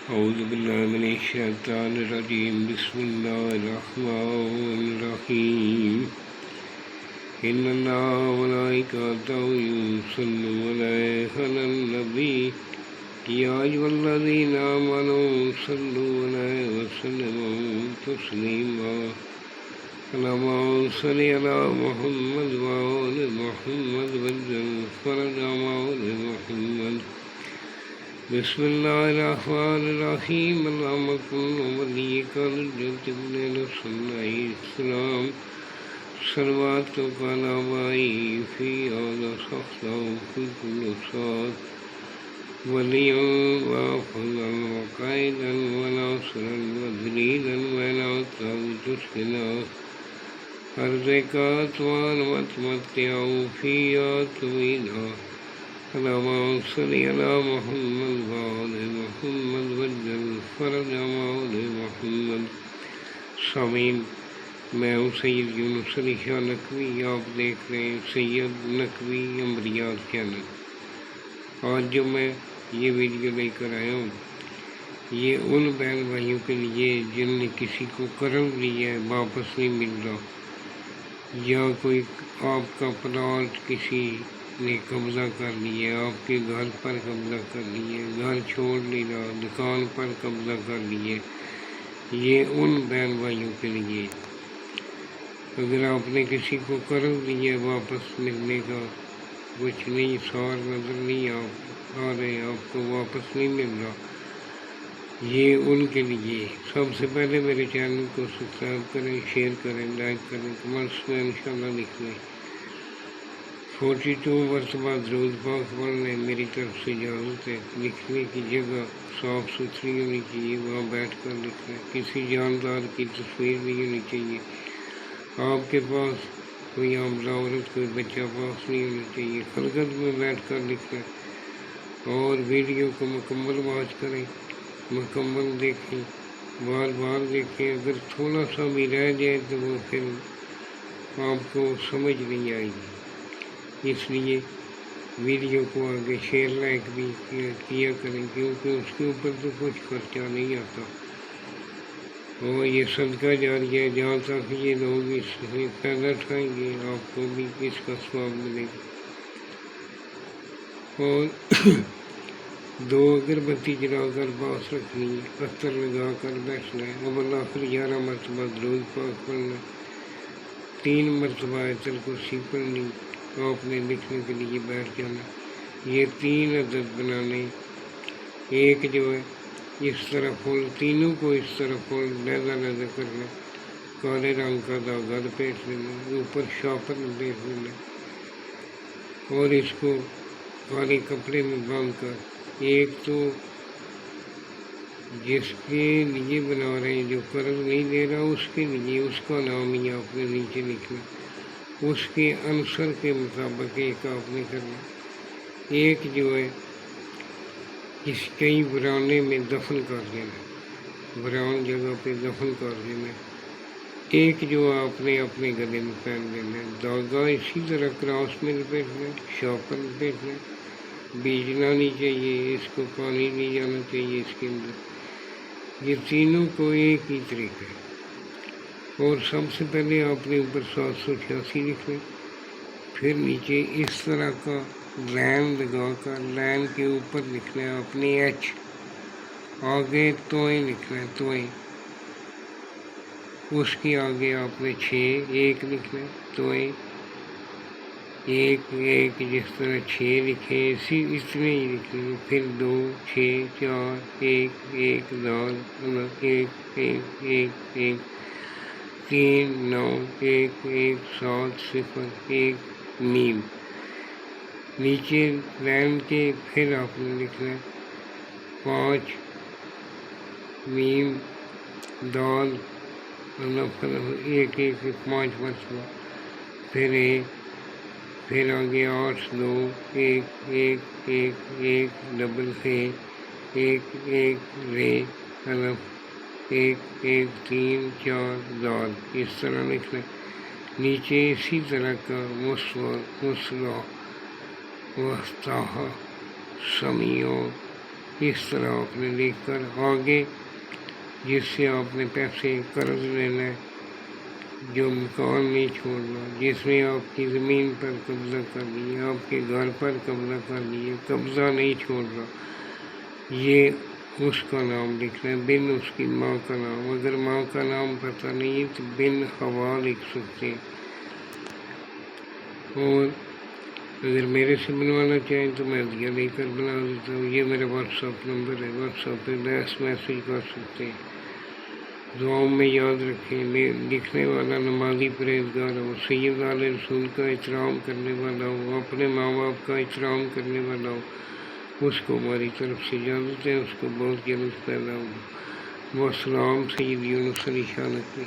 أعوذ بالله من الشيطان الرجيم بسم الله الرحمن الرحيم إن الله وملائكته يصلون على النبي يا أيها الذين آمنوا صلوا عليه وسلموا تسليما اللهم صل على محمد وآل محمد وجل فرج آل محمد بسم الله الرحمن الرحيم اللهم كن وليك الجد بن صلى السلام صلواتك على آبائه في هذا الشخص في كل ساعة وليا وحفظا وقائدا وناصرا ودليلا ولا تشكنا أرزقك أطوال وتمتعوا فيها طويلا اللهم صل على محمد وآل محمد وجل فرج آل محمد. سامعین، میں ہوں سید یونس علی شاہ نقوی، آپ دیکھ رہے ہیں سید نقوی امبریات چینل۔ آج جو میں یہ ویڈیو لے کر آیا ہوں، یہ ان بہن بھائیوں کے لیے جن نے کسی کو قرض لیا ہے واپس نہیں مل رہا، یا کوئی آپ کا پلاٹ کسی نے قبضہ کر لیا، آپ کے گھر پر قبضہ کر لیے، گھر چھوڑ نہیں رہا، دکان پر قبضہ کر لیے، یہ ان بہن بھائیوں کے لیے۔ اگر آپ نے کسی کو قرض دیا واپس ملنے کا کچھ نہیں، سوال نظر نہیں آ رہے، آپ کو واپس نہیں مل رہا، یہ ان کے لیے۔ سب سے پہلے میرے چینل کو سبسکرائب کریں، شیئر کریں، لائک کریں، کمنٹس میں انشاءاللہ لکھ لیں۔ 42 مرتبہ درود پاک پڑھنے میری طرف سے اجازت ہے۔ لکھنے کی جگہ صاف ستھری ہونی چاہیے، وہاں بیٹھ کر لکھنا ہے۔ کسی جاندار کی تصویر نہیں ہونی چاہیے، آپ کے پاس کوئی عاملہ عورت، کوئی بچہ پاس نہیں ہونا چاہیے۔ خلقت میں بیٹھ کر لکھنا ہے، اور ویڈیو کو مکمل واچ کریں، مکمل دیکھیں، بار بار دیکھیں۔ اگر تھوڑا سا بھی رہ جائے تو وہ پھر آپ کو سمجھ نہیں آئے گی، اس لیے ویڈیو کو آگے شیئر لائک بھی کیا کریں، کیونکہ اس کے اوپر تو کچھ خرچہ نہیں آتا، اور یہ صدقہ جاریہ ہے۔ جہاں تک یہ لوگ اس سے فائدہ اٹھائیں گے، آپ کو بھی اس کا ثواب ملے گا۔ اور 2 اگربتی جلا کر پاس رکھنی ہے، عطر لگا کر بیٹھنا ہے۔ اب اللہ آخر 11 مرتبہ درود پاک پڑھنا ہے، 3 مرتبہ آیت الکرسی پڑھنی، آپ نے لکھنے کے لیے بیٹھ جانا۔ یہ 3 عدد بنانے، ایک جو ہے اس طرح فل، تینوں کو اس طرح فل لہذا کرنا، کالے رنگ کا داغا لپیٹ لینا، اوپر شاپر لپیٹ لینا، اور اس کو کالے کپڑے میں باندھ کر، ایک تو جس کے لیے بنا رہے ہیں، جو قرض نہیں دے رہا، اس کے لیے اس کا نام ہی آپ نے نیچے لکھنا، اس کے عنصر کے مطابق ایک آپ نے کرنا۔ ایک جو ہے کئی ورانے میں دفن کر دینا، وران جگہ پہ دفن کر دینا۔ ایک جو آپ نے اپنے گلے میں پہن لینا ہے، داغا اسی طرح کراس میں لپیٹنا ہے، شاپر لپیٹنا ہے، بیجنا نہیں چاہیے، اس کو پانی نہیں جانا چاہیے اس کے اندر۔ یہ تینوں کو ایک ہی طریقہ ہے، اور سب سے پہلے آپ نے اوپر 786 لکھنا ہے، پھر نیچے اس طرح کا لائن لگا کر لائن کے اوپر لکھنا ہے اپنے ایچ، آگے توئیں لکھنا ہے، توئیں، اس کے آگے آپ نے 6 1 لکھنا ہے، توئیں 1 1، جس طرح 6 لکھے اتنے ہی لکھنے ہیں، پھر 2 6 4 1 1 دال 1 1 1 1 3 9 1 1 7 0 1 میم، نیچے لائن کے پھر آپ نے لکھنا ہے 5 میم دال 1 1 5 مرتبہ، پھر 1، پھر آگے 8 2 1 1 1 1 ڈبل ہے 1 1 رے الف 1 1 3 4 دال، اس طرح لکھنا ہے۔ نیچے اسی طرح کا مسلح وسطہ سمیع اس طرح آپ نے لکھ کر آگے جس سے آپ نے پیسے قرض لینا ہے، جو مکان نہیں چھوڑنا، جس میں آپ کی زمین پر قبضہ کر لیا، آپ کے گھر پر قبضہ کر لیا، قبضہ نہیں چھوڑنا، یہ اس کا نام لکھنا ہے، بن اس کی ماں کا نام۔ اگر ماں کا نام پتہ نہیں ہے تو بن حوا لکھ سکتے ہیں۔ اور اگر میرے سے بنوانا چاہیں تو میں دیا لے کر بنا دیتا ہوں۔ یہ میرا واٹس ایپ نمبر ہے، واٹس ایپ پہ بس میسیج کر سکتے ہیں۔ دعاؤں میں یاد رکھیں، لکھنے والا نمازی پرہیزگار ہو، سید آل رسول کا احترام کرنے والا ہو، اپنے ماں باپ کا احترام کرنے والا ہو، اس کو ہماری طرف سے اجازت ہے، اس کو بہت جلد پیدا ہوگا۔ والسلام سید یونس علی شاہ نقوی۔